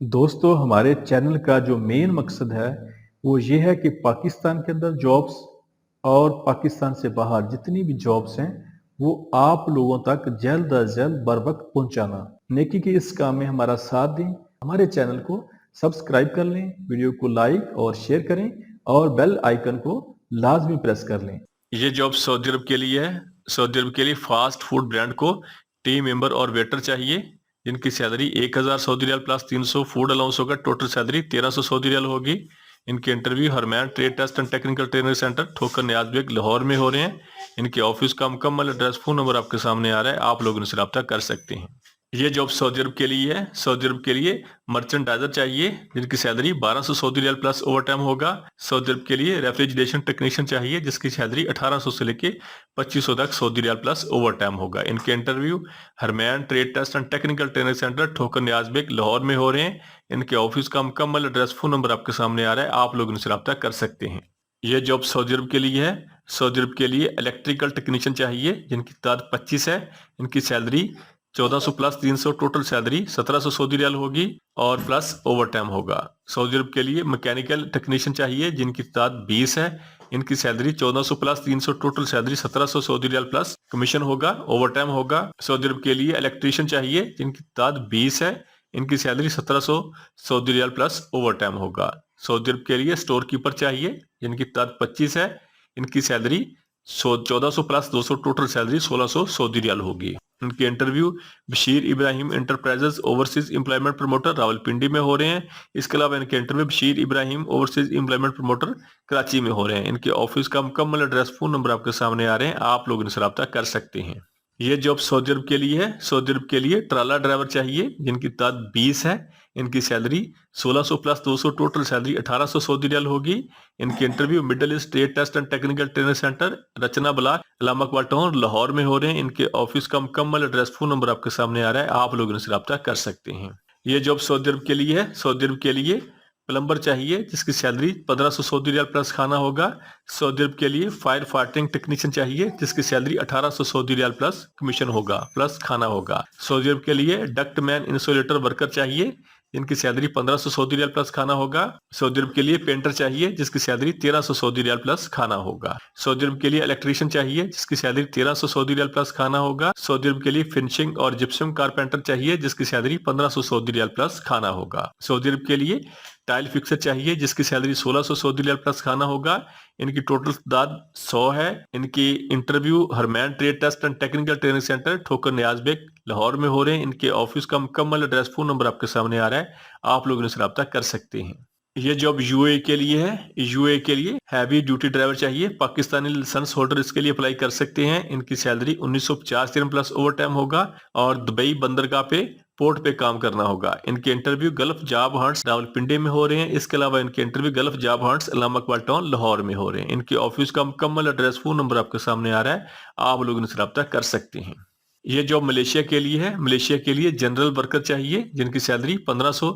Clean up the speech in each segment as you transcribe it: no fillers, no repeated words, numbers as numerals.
दोस्तों, हमारे चैनल का जो मेन मकसद है वो ये है कि पाकिस्तान के अंदर जॉब्स और पाकिस्तान से बाहर जितनी भी जॉब्स हैं वो आप लोगों तक जल्द अज जल्द बर वक्त पहुंचाना। नेकी के इस काम में हमारा साथ दें, हमारे चैनल को सब्सक्राइब कर लें, वीडियो को लाइक और शेयर करें और बेल आइकन को लाजमी प्रेस कर लें। ये जॉब सऊदी अरब के लिए है। सऊदी अरब के लिए फास्ट फूड ब्रांड को टीम मेंबर और वेटर चाहिए, जिनकी salary 1000 Saudi riyal plus 300 food allowance होगा। टोटल सैलरी 1300 सऊदी रियाल होगी। इनके interview Harmain trade test and technical training centre Thokar Niaz bag Lahore में हो रहे हैं। इनके ऑफिस का मुकम्मल एड्रेस फोन नंबर आपके सामने आ रहा है, आप लोग इनसे रब्ता कर सकते हैं। ये जॉब सऊदी अरब के लिए है। सऊदी अरब के लिए मर्चेंडाइजर चाहिए, जिनकी salary 1200 Saudi riyal plus overtime होगा। सऊदी अरब के लिए रेफ्रिजरेशन टेक्नीशियन चाहिए, जिसकी सैलरी 1800 से लेके 2500 तक Saudi riyal plus overtime होगा। इनके interview Harmain trade test and technical training centre Thokar Niaz bag Lahore में हो रहे हैं। इनके ऑफिस का मुकम्मल एड्रेस फोन नंबर आपके सामने आ रहा है, आप लोग इनसे रब्ता कर सकते हैं। यह जॉब सऊदी अरब के लिए है। सऊदी अरब के लिए इलेक्ट्रिकल टेक्नीशियन चाहिए, जिनकी तादाद 25 है। इनकी salary 1400 plus 300, total salary 1700 Saudi riyal होगी और प्लस ओवर टाइम होगा। सऊदी अरब के लिए मैकेनिकल टेक्नीशियन चाहिए, जिनकी तादाद 20 है। इनकी salary 1400 plus 300, total salary 1700 Saudi riyal plus commission होगा, ओवर टाइम होगा। सऊदी अरब के लिए इलेक्ट्रीशियन चाहिए, जिनकी तादाद 20 है। इनकी salary 1700 Saudi riyal plus overtime होगा। सऊदी अरब के लिए स्टोर कीपर चाहिए, जिनकी तादाद 25 है। इनकी salary 1400 plus 200, total salary 1600 Saudi riyal होगी। उनके interview Bashir Ibrahim enterprises overseas employment promoter Rawalpindi में हो रहे हैं। इसके अलावा इनके interview Bashir Ibrahim overseas employment promoter Karachi में हो रहे हैं। इनके ऑफिस का मुकम्मल एड्रेस फोन नंबर आपके सामने आ रहे हैं, आप लोग इनसे रब्ता कर सकते हैं। ये जॉब सऊदी अरब के लिए है। सऊदी अरब के लिए ट्राला ड्राइवर चाहिए, जिनकी तादाद 20 है। इनकी salary 1600 plus 200, total salary 1800 Saudi riyal होगी। इनके interview Middle East trade test and technical training centre Rachna block Allama quarter Lahore में हो रहे हैं। इनके ऑफिस का मुकम्मल एड्रेस फोन नंबर आपके सामने आ रहा है, आप लोग इनसे रब्ता कर सकते हैं। ये जॉब सऊदी अरब के लिए है। सऊदी अरब के लिए प्लम्बर चाहिए, जिसकी सैलरी 1500 सऊदी रियाल प्लस खाना होगा। सऊदी अरब के लिए फायर फाइटिंग टेक्नीशियन चाहिए, जिसकी salary 1800 Saudi riyal plus commission होगा, प्लस खाना होगा। सऊदी अरब के लिए डक्ट मैन इंसुलेटर वर्कर चाहिए, जिनकी सैलरी 1500 सऊदी रियाल प्लस खाना होगा। सऊदी अरब के लिए पेंटर चाहिए, जिसकी सैलरी 1300 सऊदी रियाल प्लस खाना होगा। सऊदी अरब के लिए इलेक्ट्रीशियन चाहिए, जिसकी सैलरी 1300 सऊदी रियाल प्लस खाना होगा। सऊदी अरब के लिए फिनिशिंग और जिप्सम कारपेंटर चाहिए, जिसकी सैलरी 1500 सऊदी रियाल प्लस खाना होगा। सऊदी अरब के लिए टाइल फिक्सर चाहिए, जिसकी सैलरी 1600 सऊदी रियाल प्लस खाना होगा। इनकी टोटल तादाद 100 है। इनकी interview Harmain trade test and technical training centre Thokar Niaz bag Lahore में हो रहे हैं। इनके ऑफिस का मुकम्मल एड्रेस फोन नंबर आपके सामने आ रहा है, आप लोग इनसे रब्ता कर सकते हैं। ये जॉब यूए के लिए है। यूए के लिए हैवी ड्यूटी ड्राइवर चाहिए, पाकिस्तानी लाइसेंस होल्डर इसके लिए अप्लाई कर सकते हैं। इनकी सैलरी 1950 दिरहम प्लस ओवर टाइम होगा और दुबई बंदरगाह पे पोर्ट पे काम करना होगा। इनके interview gulf job hunts Rawalpindi में हो रहे हैं। इसके अलावा इनके इंटरव्यू गल्फ जॉब हंट्स अलामा क्वार्टर लाहौर में हो रहे हैं। इनके ऑफिस का मुकम्मल एड्रेस फोन नंबर आपके सामने आ रहा है, आप लोग इनसे रब्ता कर सकते हैं। ये जॉब मलेशिया के लिए है। मलेशिया के लिए जनरल वर्कर चाहिए, जिनकी सैलरी 1500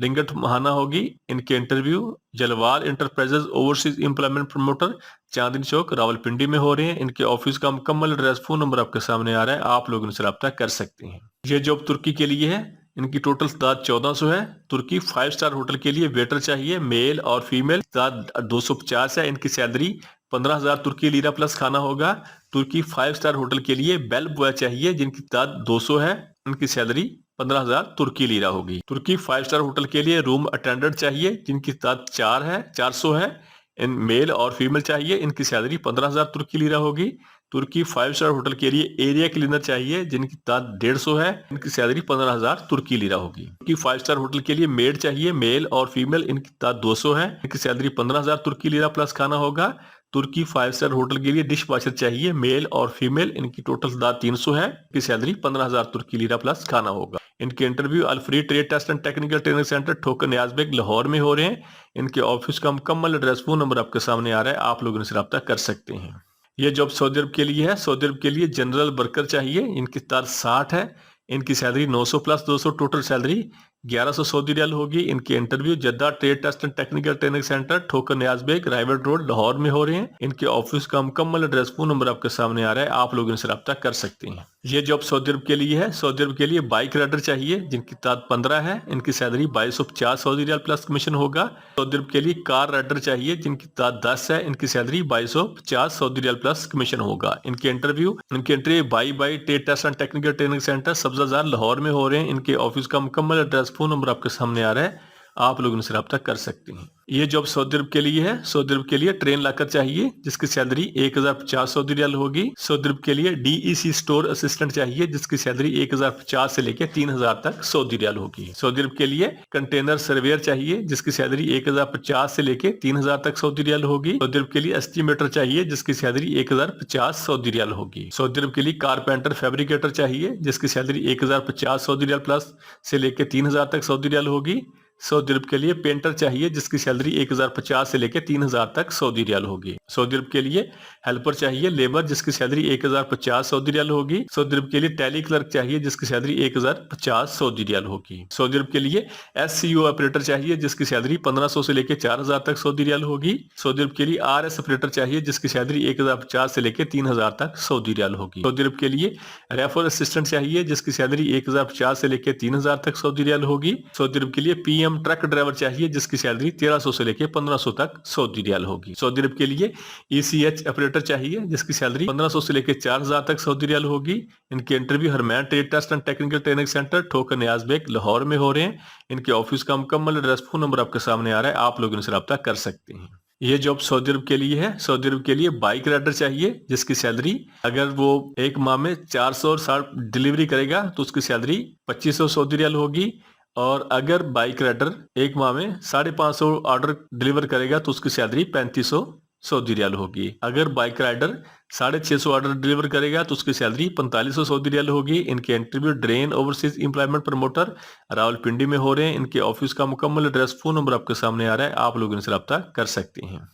रिंगट महाना होगी। इनके interview Jalwal enterprises overseas employment promoter Chandni Chowk Rawalpindi में हो रहे हैं। इनके ऑफिस का मुकम्मल एड्रेस फोन नंबर आपके सामने आ रहा है, आप लोग इनसे रब्ता कर सकते हैं। ये जॉब तुर्की के लिए है। इनकी टोटल तादाद 1400 है। तुर्की 5 स्टार होटल के लिए वेटर चाहिए, मेल और फीमेल, तादाद 250 है। इनकी सैलरी 15,000 तुर्की लीरा प्लस खाना होगा। तुर्की 5 स्टार होटल के लिए बेल बॉय चाहिए, जिनकी तादाद 200 है। इनकी सैलरी 15,000 तुर्की लीरा होगी। तुर्की 5 स्टार होटल के लिए रूम अटेंडेंट चाहिए, जिनकी तादाद 400 है। इन मेल और फीमेल चाहिए, इनकी सैलरी 15,000 तुर्की लीरा होगी। तुर्की 5 स्टार होटल के लिए एरिया क्लीनर चाहिए, जिनकी तादाद 150 है। इनकी सैलरी 15,000 तुर्की लीरा होगी। तुर्की 5 स्टार होटल के लिए मेड चाहिए, मेल और फीमेल, इनकी तादाद 200 है। इनकी सैलरी 15,000 तुर्की लीरा प्लस खाना होगा। तुर्की 5 स्टार होटल के लिए डिश वॉशर चाहिए, मेल और फीमेल, इनकी टोटल तादाद 300 है। इनकी सैलरी 15,000 तुर्की लीरा प्लस खाना होगा। इनके इंटरव्यू अल-फ्री trade test and technical training centre Thokar Niaz bag Lahore में हो रहे हैं। इनके ऑफिस का मुकम्मल एड्रेस फोन नंबर आपके सामने आ रहा है, आप लोग इनसे रब्ता कर सकते हैं। यह जॉब सऊदी अरब के लिए है। सऊदी अरब के लिए जनरल वर्कर चाहिए, इनकी तादाद 60 है। इनकी salary 900 plus 200, total salary 1100 Saudi riyal होगी। इनके interview Jeddah trade test and technical training centre Thokar Niaz Baig राइवल रोड लाहौर में हो रहे हैं। इनके ऑफिस का मुकम्मल एड्रेस फोन नंबर आपके सामने आ रहा है, आप लोग इनसे रब्ता कर सकते हैं। ये जॉब सऊदी अरब के लिए है। सऊदी अरब के लिए बाइक राइडर चाहिए जिनकी तादाद 15 है, इनकी salary 2250 Saudi riyal plus commission होगा। सऊदी अरब के लिए कार राइडर चाहिए जिनकी तादाद 10 है, इनकी salary 2250 Saudi riyal plus commission होगा। इनके इंटरव्यू बाई trade test and technical training centre Sabzazar Lahore में हो रहे हैं। इनके ऑफिस का मुकम्मल एड्रेस, फोन नंबर आपके सामने आ रहा है, आप लोग इनसे रब्ता कर सकते हैं। ये जॉब सऊदी अरब के लिए है। सऊदी अरब के लिए ट्रेन लाकर चाहिए जिसकी सैलरी 1050 सऊदी रियाल होगी। सऊदी अरब के लिए डीईसी स्टोर असिस्टेंट चाहिए जिसकी सैलरी 1050 से लेकर 3000 तक सऊदी रियाल होगी। सऊदी अरब के लिए कंटेनर सर्वेयर चाहिए जिसकी सैलरी 1050 से लेकर 3000 तक सऊदी रियाल होगी। सऊदी अरब के लिए एस्टिमेटर चाहिए जिसकी सैलरी 1050 सऊदी रियाल होगी। सऊदी अरब के लिए कारपेंटर फैब्रिकेटर चाहिए जिसकी सैलरी 1050 सऊदी रियाल प्लस से लेकर 3000 तक सऊदी रियाल होगी। सऊदी अरब के लिए पेंटर चाहिए जिसकी सैलरी 1050 से लेकर 3000 तक सऊदी रियाल होगी। सऊदी अरब के लिए हेल्पर चाहिए लेबर जिसकी सैलरी 1050 सऊदी रियाल होगी। सऊदी अरब के लिए टैली क्लर्क चाहिए जिसकी सैलरी 1050 सऊदी रियाल होगी। सऊदी अरब के लिए एससीओ ऑपरेटर चाहिए जिसकी सैलरी 1500 से लेकर 4000 तक सऊदी रियाल होगी। सऊदी अरब के लिए आरएस ऑपरेटर चाहिए जिसकी सैलरी 1050 से लेकर 3000 तक सऊदी रियाल होगी। सऊदी अरब के लिए रेफर असिस्टेंट चाहिए जिसकी सैलरी 1050 से लेकर 3000 तक सऊदी रियाल होगी। सऊदी अरब के लिए पीएम ट्रक ड्राइवर चाहिए जिसकी सैलरी 1300 से लेकर 1500 तक सऊदी रियाल होगी। सऊदी अरब के लिए ईसीएच ऑपरेटर चाहिए जिसकी सैलरी 1500 से लेकर 4000 तक सऊदी रियाल होगी। इनके interview Harmain trade test and technical training centre Thokar Niaz bag Lahore में हो रहे हैं। इनके ऑफिस का मुकम्मल एड्रेस, फोन नंबर आपके सामने आ रहा है, आप लोग इनसे रब्ता कर सकते हैं। ये जॉब सऊदी अरब के लिए है। सऊदी अरब के लिए बाइक राइडर चाहिए जिसकी सैलरी अगर वो एक माह में 460 डिलीवरी करेगा तो उसकी सैलरी 2500 सऊदी रियाल होगी। और अगर बाइक राइडर एक माह में 550 ऑर्डर डिलीवर करेगा तो उसकी सैलरी 3500 सऊदी रियाल होगी। अगर बाइक राइडर 650 ऑर्डर डिलीवर करेगा तो उसकी सैलरी 4500 सऊदी रियाल होगी। इनके interview drain overseas employment promoter Rawalpindi में हो रहे हैं। इनके ऑफिस का मुकम्मल एड्रेस, फोन नंबर आपके सामने आ रहा है, आप लोग इनसे रब्ता कर सकते हैं।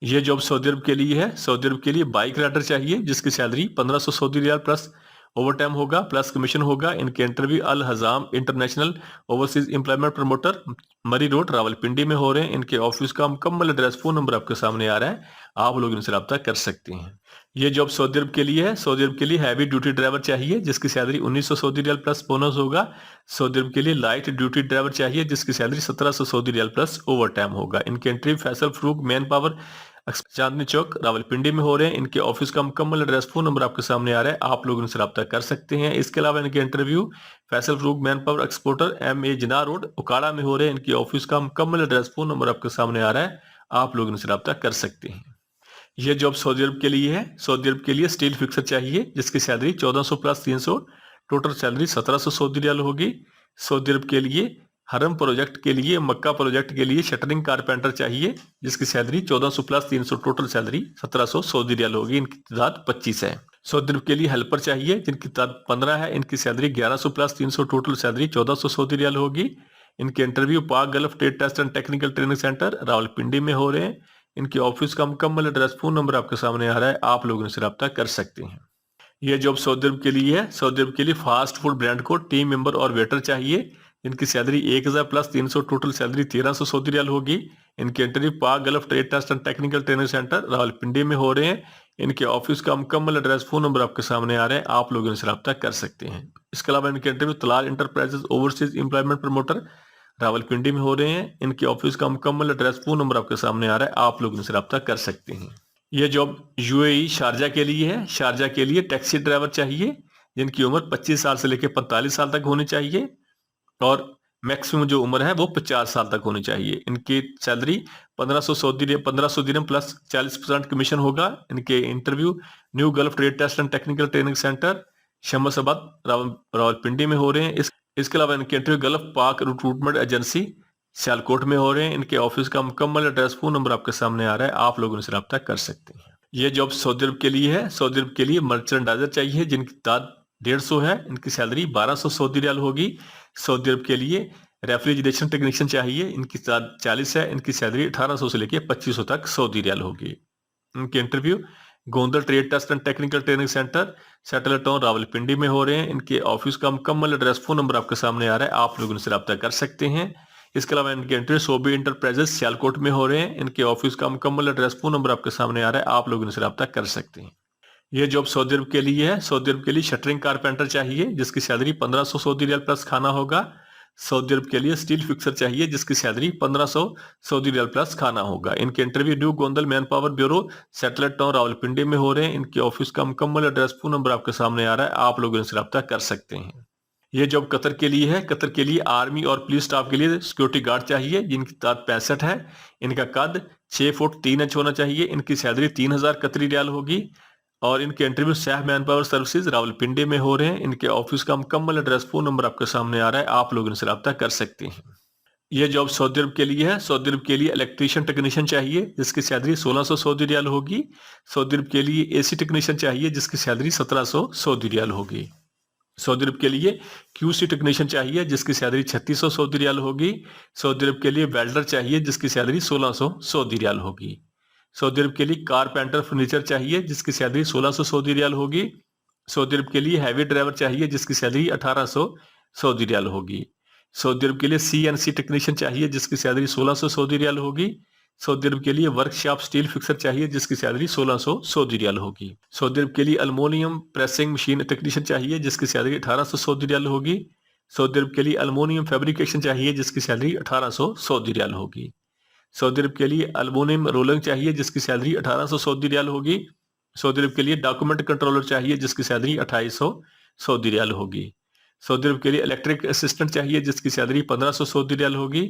ये जॉब सऊदी अरब के लिए है। सऊदी अरब के लिए बाइक राइडर चाहिए जिसकी salary 1500 Saudi riyal plus overtime होगा, प्लस कमीशन होगा। इनके interview Al Hajam international overseas employment promoter Murree road Rawalpindi में हो रहे हैं। इनके ऑफिस का मुकम्मल एड्रेस, फोन नंबर आपके सामने आ रहा है, आप लोग इनसे रब्ता कर सकते हैं। ये जॉब सऊदी अरब के लिए है। सऊदी अरब के लिए हैवी ड्यूटी ड्राइवर चाहिए जिसकी salary 1900 Saudi riyal plus bonus होगा। सऊदी अरब के लिए लाइट ड्यूटी ड्राइवर चाहिए जिसकी salary 1700 Saudi riyal plus overtime होगा। इनके interview Faisal Farooq manpower Chandni Chowk Rawalpindi में हो रहे हैं। इनके ऑफिस का मुकम्मल एड्रेस, फोन नंबर आपके सामने आ रहा है, आप लोग इनसे रब्ता कर सकते हैं। इसके अलावा इनके interview Faisal Farooq manpower exporter MA जिना रोड उकाड़ा में हो रहे हैं। इनकी ऑफिस का मुकम्मल एड्रेस, फोन नंबर आपके सामने आ रहा है, आप लोग इनसे रब्ता कर सकते हैं। यह जॉब सऊदी अरब के लिए है। सऊदी अरब के लिए स्टील फिक्सर चाहिए जिसकी salary 1400 plus 300, total salary 1700 Saudi riyal होगी। सऊदी अरब के लिए हरम प्रोजेक्ट के लिए, मक्का प्रोजेक्ट के लिए शटरिंग कारपेंटर चाहिए जिसकी salary 1400 plus 300, total salary 1700 Saudi riyal होगी। इनकी तादाद 25 है। सऊदी अरब के लिए हेल्पर चाहिए जिनकी तादाद 15 है। इनकी salary 1100 plus 300, total salary 1400 Saudi riyal होगी। इनके interview Pak Gulf trade test and technical training centre Rawalpindi में हो रहे हैं। इनके ऑफिस का मुकम्मल एड्रेस, फोन नंबर आपके सामने आ रहा है, आप लोग इनसे रब्ता कर सकते हैं। यह जॉब सऊदी अरब के लिए है। सऊदी अरब के लिए फास्ट फूड ब्रांड को टीम मेंबर और वेटर चाहिए। इनकी salary 1000 plus 300, total salary 1300 Saudi riyal होगी। इनके interview Pak Gulf trade test and technical training centre Rawalpindi में हो रहे हैं। इनके ऑफिस का मुकम्मल एड्रेस, फोन नंबर आपके सामने आ रहा है, आप लोग इनसे रब्ता कर सकते हैं। इसके अलावा इनके interview Talal enterprises overseas employment promoter Rawalpindi में हो रहे हैं। इनके ऑफिस का मुकम्मल एड्रेस, फोन नंबर आपके सामने आ रहा है, आप लोग इनसे रब्ता कर सकते हैं। यह जॉब UAE शारजा के लिए है। शारजा के लिए टैक्सी ड्राइवर चाहिए जिनकी उम्र 25 साल से लेकर 45 साल तक होनी चाहिए और मैक्सिमम जो उम्र है वो 50 साल तक होनी चाहिए। इनकी सैलरी 1500 दिरहम प्लस 40% कमीशन होगा। इनके interview new Gulf trade test and technical training centre Shamsabad Rawalpindi में हो रहे हैं। इसके अलावा इनके interview Gulf Pak recruitment agency Sialkot में हो रहे हैं। इनके ऑफिस का मुकम्मल एड्रेस, फोन नंबर आपके सामने आ रहा है, आप लोग इनसे रब्ता कर सकते हैं। यह जॉब सऊदी अरब के लिए है। सऊदी अरब के लिए मर्चेंडाइजर चाहिए जिनकी तादाद 150 है। इनकी सैलरी 1200 सऊदी रियाल होगी। सऊदी अरब के लिए रेफ्रिजरेशन टेक्नीशियन चाहिए, इनकी तादाद 40 है। इनकी सैलरी 1800 से लेकर 2500 तक सऊदी रियाल होगी। इनके interview Gondal trade test and technical training centre satellite town Rawalpindi में हो रहे हैं। इनके ऑफिस का मुकम्मल एड्रेस, फोन नंबर आपके सामने आ रहा है, आप लोग इनसे रब्ता कर सकते हैं। इसके अलावा इनके इंटरव्यू सोबी इंटरप्राइजेस सियालकोट में हो रहे हैं। इनके ऑफिस का मुकम्मल एड्रेस, फोन नंबर आपके सामने आ रहा है, आप लोग इनसे रब्ता कर सकते हैं। ये जॉब सऊदी अरब के लिए है। सऊदी अरब के लिए शटरिंग कारपेंटर चाहिए जिसकी सैलरी 1500 सऊदी रियाल प्लस खाना होगा। सऊदी अरब के लिए स्टील फिक्सर चाहिए जिसकी सैलरी 1500 सऊदी रियाल प्लस खाना होगा। इनके interview new Gondal man power bureau, satellite town Rawalpindi में हो रहे हैं। इनके ऑफिस का मुकम्मल एड्रेस, फोन नंबर आपके सामने आ रहा है, आप लोग इनसे रब्ता कर सकते हैं। ये जॉब कतर के लिए है। कतर के लिए आर्मी और पुलिस स्टाफ के लिए सिक्योरिटी गार्ड चाहिए जिनकी तादाद 65 है। इनका कद 6 फुट 3 इंच होना चाहिए। इनकी सैलरी 3000 कतरी रियाल होगी और इनके इंटरव्यू सह मैन पावर सर्विसेज रावलपिंडी में हो रहे हैं। इनके ऑफिस का मुकम्मल एड्रेस, फोन नंबर आपके सामने आ रहा है, आप लोग इनसे रब्ता कर सकते हैं। ये जॉब सऊदी अरब के लिए है। सऊदी अरब के लिए इलेक्ट्रीशियन टेक्नीशियन चाहिए जिसकी सैलरी 1600 सऊदी रियाल होगी। सऊदी अरब के लिए एसी टेक्नीशियन चाहिए जिसकी सैलरी 1700 सऊदी रियाल होगी। सऊदी अरब के लिए क्यूसी टेक्नीशियन चाहिए जिसकी सैलरी 3600 सऊदी रियाल होगी। सऊदी अरब के लिए वेल्डर चाहिए जिसकी सैलरी 1600 सऊदी रियाल होगी। सऊदी अरब के लिए कारपेंटर फर्नीचर चाहिए जिसकी सैलरी 1600 सऊदी रियाल होगी। सऊदी अरब के लिए हैवी ड्राइवर चाहिए जिसकी सैलरी 1800 सऊदी रियाल होगी। सऊदी अरब के लिए सीएनसी टेक्नीशियन चाहिए जिसकी सैलरी 1600 सऊदी रियाल होगी। सऊदी अरब के लिए वर्कशॉप स्टील फिक्सर चाहिए जिसकी सैलरी 1600 सऊदी रियाल होगी। सऊदी अरब के लिए अल्मोनियम प्रेसिंग मशीन टेक्नीशियन चाहिए जिसकी सैलरी 1800 सऊदी रियाल होगी। सऊदी अरब के लिए अल्मोनियम फैब्रिकेशन चाहिए जिसकी सैलरी 1800 सऊदी रियाल होगी। सऊदी अरब के लिए अल्मोनियम रोलिंग चाहिए जिसकी सैलरी 1800 सऊदी रियाल होगी। सऊदी अरब के लिए डॉक्यूमेंट कंट्रोलर चाहिए जिसकी सैलरी 2800 सऊदी रियाल होगी। सऊदी अरब के लिए इलेक्ट्रिक असिस्टेंट चाहिए जिसकी सैलरी 1500 सऊदी रियाल होगी।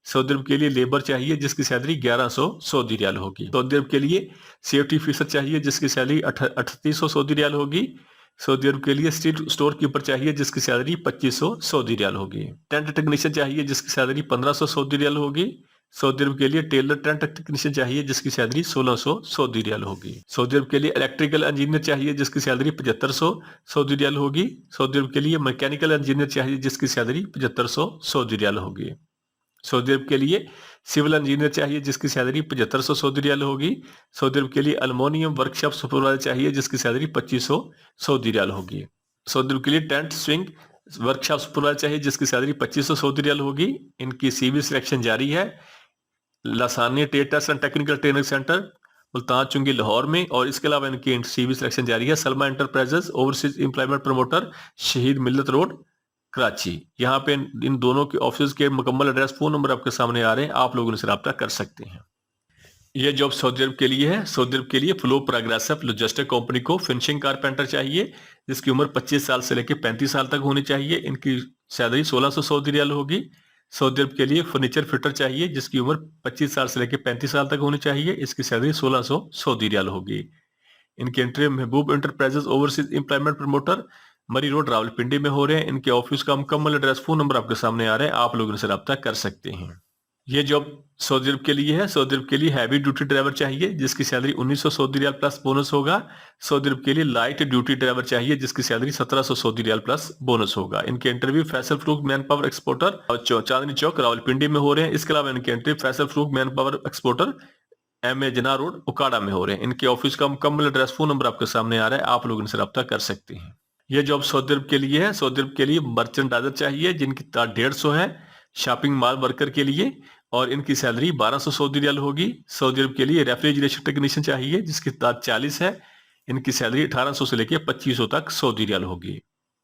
सऊदी अरब के लिए लेबर चाहिए जिसकी सैलरी 1100 सऊदी रियाल होगी। सऊदी अरब के लिए सेफ्टी ऑफिसर चाहिए जिसकी सैलरी 3800 सऊदी रियाल होगी। सऊदी अरब के लिए स्ट्रीट स्टोर कीपर चाहिए जिसकी सैलरी 2500 सऊदी रियाल होगी। टेंट टेक्नीशियन चाहिए जिसकी सैलरी 1500 सऊदी रियाल होगी। सऊदी अरब के लिए टेलर टेंट टेक्नीशियन चाहिए जिसकी सैलरी 1600 सऊदी रियाल होगी। सऊदी अरब के लिए इलेक्ट्रिकल इंजीनियर चाहिए जिसकी सैलरी 7500 सऊदी रियाल होगी। सऊदी अरब के लिए मैकेनिकल इंजीनियर चाहिए जिसकी सैलरी 7500 सऊदी रियाल होगी। सऊदी अरब के लिए सिविल इंजीनियर चाहिए जिसकी सैलरी 7500 सऊदी रियाल होगी। सऊदी अरब के लिए अल्मोनियम वर्कशॉप सुपरवाइजर चाहिए जिसकी सैलरी 2500 सऊदी रियाल होगी। सऊदी अरब के लिए टेंट स्विंग वर्कशॉप सुपरवाइजर चाहिए जिसकी सैलरी 2500 सऊदी रियाल होगी। इनकी सीवी सिलेक्शन जारी है। Lasani trade test and technical training centre Multan Chungi Lahore में, और इसके अलावा इनकी सीवी सिलेक्शन जारी है। Salma enterprises overseas employment promoter शहीद मिल्लत रोड कराची। यहाँ पे इन दोनों के ऑफिस के मुकम्मल एड्रेस, फोन नंबर आपके सामने आ रहे हैं, आप लोग उनसे रब्ता कर सकते हैं। यह जॉब सऊदी अरब के लिए है। सऊदी अरब के लिए फ्लो प्रोग्रेसिव लॉजिस्टिक कंपनी को फिनिशिंग कारपेंटर चाहिए जिसकी उम्र 25 साल से लेकर 35 साल तक होनी चाहिए। इनकी सैलरी 1600 सऊदी रियाल होगी। सऊदी अरब के लिए फर्नीचर फिटर चाहिए जिसकी उम्र 25 साल से लेकर 35 साल तक होनी चाहिए। इसकी सैलरी 1600 सऊदी रियाल होगी। इनके इंटरव्यू महबूब enterprises overseas employment promoter Murree road Rawalpindi में हो रहे हैं। इनके ऑफिस का मुकम्मल एड्रेस, फोन नंबर आपके सामने आ रहे हैं, आप लोग इनसे रब्ता कर सकते हैं। ये जॉब सऊदी अरब के लिए है। सऊदी अरब के लिए हैवी ड्यूटी ड्राइवर चाहिए जिसकी salary 1900 Saudi riyal plus bonus होगा। सऊदी अरब के लिए लाइट ड्यूटी ड्राइवर चाहिए जिसकी salary 1700 Saudi riyal plus bonus होगा। इनके interview Faisal Farooq manpower exporter और चांदनी चौक रावलपिंडी में हो रहे हैं। इसके अलावा इनके interview Faisal Farooq manpower exporter MA जना रोड उकाड़ा में हो रहे हैं। इनके ऑफिस का मुकम्मल एड्रेस, फोन नंबर आपके सामने आ रहा है, आप लोग इनसे रब्ता कर सकते हैं। यह जॉब सऊदी अरब के लिए है। सऊदी अरब के लिए मर्चेंडाइजर चाहिए जिनकी तादाद 150 है, शॉपिंग मॉल वर्कर के लिए, और इनकी सैलरी 1200 सऊदी रियाल होगी। सऊदी अरब के लिए रेफ्रिजरेशन टेक्नीशियन चाहिए जिसकी तादाद 40 है। इनकी सैलरी 1800 से लेकर 2500 तक सऊदी रियाल होगी।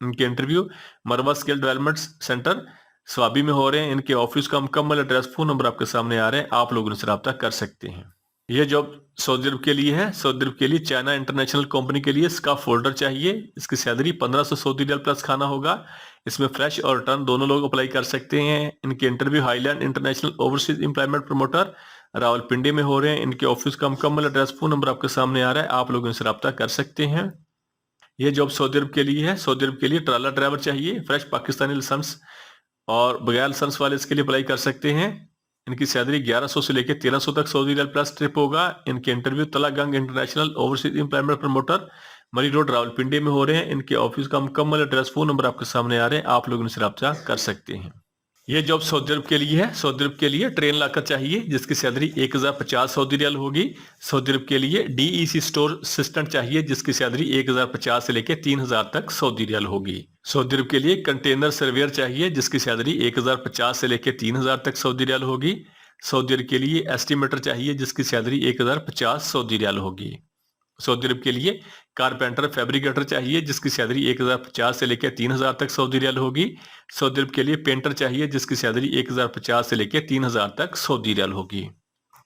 इनके इंटरव्यू मरवा स्किल डेवलपमेंट सेंटर स्वाबी में हो रहे हैं। इनके ऑफिस का मुकम्मल एड्रेस, फोन नंबर आपके सामने आ रहे हैं, आप लोग इनसे रब्ता कर सकते हैं। यह जॉब सऊदी अरब के लिए है। सऊदी अरब के लिए चाइना इंटरनेशनल कंपनी के लिए स्काफ फोल्डर चाहिए। इसकी सैलरी 1500 सऊदी रियाल प्लस खाना होगा। इसमें फ्रेश और रिटर्न दोनों लोग अप्लाई कर सकते हैं। इनके interview highland international overseas employment promoter Rawalpindi में हो रहे हैं। इनके ऑफिस का मुकम्मल एड्रेस, फोन नंबर आपके सामने आ रहा है, आप लोग इनसे रब्ता कर सकते हैं। यह जॉब सऊदी अरब के लिए है। सऊदी अरब के लिए ट्राला ड्राइवर चाहिए, फ्रेश पाकिस्तानी लाइसेंस और बगैर लाइसेंस वाले इसके लिए अप्लाई कर सकते हैं। इनकी सैलरी 1100 से लेकर 1300 तक सऊदी रियाल प्लस ट्रिप होगा। इनके interview Talagang international overseas employment promoter Murree road Rawalpindi में हो रहे हैं। इनके ऑफिस का मुकम्मल एड्रेस, फोन नंबर आपके सामने आ रहे हैं, आप लोग इनसे रब्ता कर सकते हैं। यह जॉब सऊदी अरब के लिए है। सऊदी अरब के लिए ट्रेन लाकर चाहिए जिसकी सैलरी 1050 सऊदी रियाल होगी। सऊदी अरब के लिए DEC स्टोर असिस्टेंट चाहिए जिसकी सैलरी 1050 से लेकर 3000 तक सऊदी रियाल होगी। सऊदी अरब के लिए कंटेनर सर्वेयर चाहिए जिसकी सैलरी 1050 से लेकर 3000 तक सऊदी रियाल होगी। सऊदी अरब के लिए एस्टिमेटर चाहिए जिसकी सैलरी 1050 सऊदी रियाल होगी। सऊदी अरब के लिए कारपेंटर फैब्रिकेटर चाहिए जिसकी सैलरी 1050 से लेकर 3000 तक सऊदी रियाल होगी। सऊदी अरब के लिए पेंटर चाहिए जिसकी सैलरी 1050 से लेकर 3000 तक सऊदी रियाल होगी।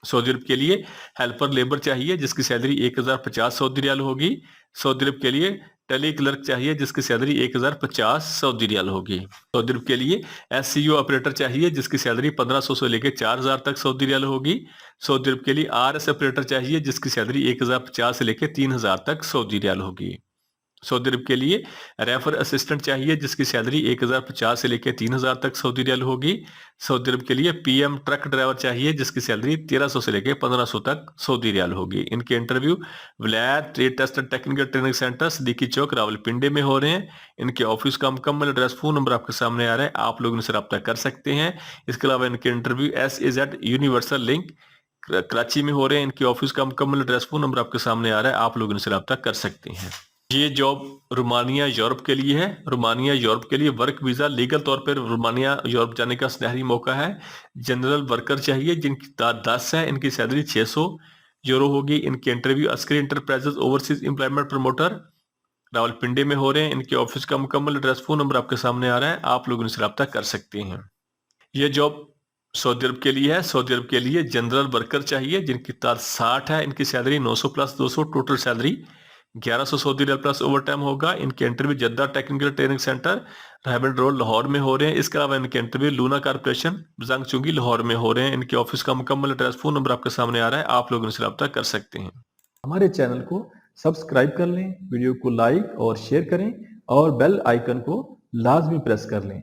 सऊदी अरब के लिए हेल्पर लेबर चाहिए जिसकी सैलरी 1050 सऊदी रियाल होगी। सऊदी अरब के लिए टेली क्लर्क चाहिए जिसकी सैलरी 1050 सऊदी रियाल होगी। सऊदी अरब के लिए एससीयू ऑपरेटर चाहिए जिसकी सैलरी 1500 से लेकर 4000 तक सऊदी रियाल होगी। सऊदी अरब के लिए आरएस ऑपरेटर चाहिए जिसकी सैलरी 1050 से लेकर 3000 तक सऊदी रियाल होगी। सऊदी अरब के लिए रेफर असिस्टेंट चाहिए जिसकी सैलरी 1050 से लेकर 3000 तक सऊदी रियाल होगी। सऊदी अरब के लिए पीएम ट्रक ड्राइवर चाहिए जिसकी सैलरी 1300 से लेकर 1500 तक सऊदी रियाल होगी। इनके interview Wilayat trade test and technical training centre Siddiqui Chowk Rawalpindi में हो रहे हैं। इनके ऑफिस का मुकम्मल एड्रेस फोन नंबर आपके सामने आ रहा है, आप लोग इनसे रब्ता कर सकते हैं। इसके अलावा इनके interview SAZ universal link Karachi में हो रहे हैं। इनके ऑफिस का मुकम्मल एड्रेस फोन नंबर आपके सामने आ रहा है, आप लोग इनसे रब्ता कर सकते हैं। ये जॉब रोमानिया यूरोप के लिए है। रोमानिया यूरोप के लिए वर्क वीजा लीगल तौर पर रोमानिया यूरोप जाने का सुनहरी मौका है। जनरल वर्कर चाहिए जिनकी तादाद 10 है। इनकी सैलरी 600 यूरो होगी। इनके interview Askari enterprises overseas employment promoter Rawalpindi में हो रहे हैं। इनके ऑफिस का मुकम्मल एड्रेस फोन नंबर आपके सामने आ रहा है, आप लोग इनसे रब्ता कर सकते हैं। ये जॉब सऊदी अरब के लिए है। सऊदी अरब के लिए जनरल वर्कर चाहिए जिनकी तादाद 60 है। इनकी salary 900 plus 200, total salary 1100 Saudi riyal plus overtime होगा। इनके interview Jeddah technical training centre Rahban road Lahore में हो रहे हैं। इसके अलावा इनके इंटरव्यू लूना कारपोरेशन बजंग चुंगी लाहौर में हो रहे हैं। इनके ऑफिस का मुकम्मल एड्रेस फोन नंबर आपके सामने आ रहा है, आप लोग इनसे रब्ता कर सकते हैं। हमारे चैनल को सब्सक्राइब कर लें, वीडियो को लाइक और शेयर करें और बेल आइकन को लाजमी प्रेस कर लें।